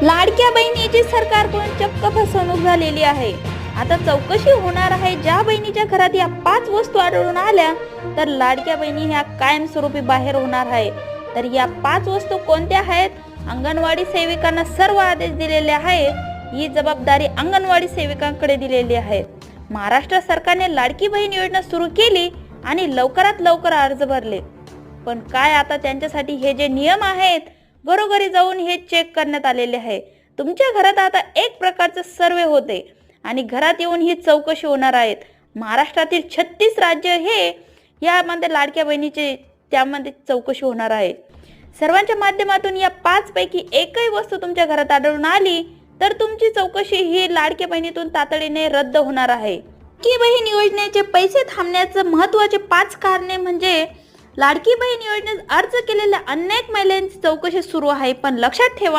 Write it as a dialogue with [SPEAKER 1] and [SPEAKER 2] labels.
[SPEAKER 1] लाडक्या बहिणीची सरकारकडून चक्क फसवणूक झालेली आहे। आता चौकशी होणार आहे। ज्या बहिणीच्या घरात या 5 वस्तू आढळून आल्या तर लाडक्या बहिणी ह्या कायमस्वरूपी बाहेर होणार आहे। तर या 5 वस्तू कोणत्या आहेत? अंगणवाडी सेविकांना सर्व आदेश दिलेले आहेत। ही जबाबदारी अंगणवाडी सेविकांकडे दिलेली आहे। महाराष्ट्र सरकारने लाडकी बहीण योजना सुरू केली आणि लवकरात लवकर अर्ज भरले, पण काय आता त्यांच्यासाठी हे जे नियम आहेत घरोघरी जाऊन हे चेक करण्यात आलेले आहे। तुमच्या घरात आता एक प्रकारचा सर्वे होते आणि घरात येऊन ही चौकशी होणार आहेत। महाराष्ट्रातील 36 राज्य हे यामध्ये लाडक्या बहिणीचे त्यामध्ये चौकशी होणार आहे। सर्वांच्या माध्यमातून या 5 पैकी एकही वस्तू तुमच्या घरात आढळून आली तर तुमची चौकशी ही लाडक्या बहिणीतून तातडीने रद्द होणार आहे। लाडकी बहीण योजनेचे पैसे थांबण्याचे महत्त्वाचे 5 कारणे म्हणजे लाडकी बहीण योजनेत अर्ज केलेल्या अनेक महिलांची चौकशी सुरू आहे, पण लक्षात ठेवा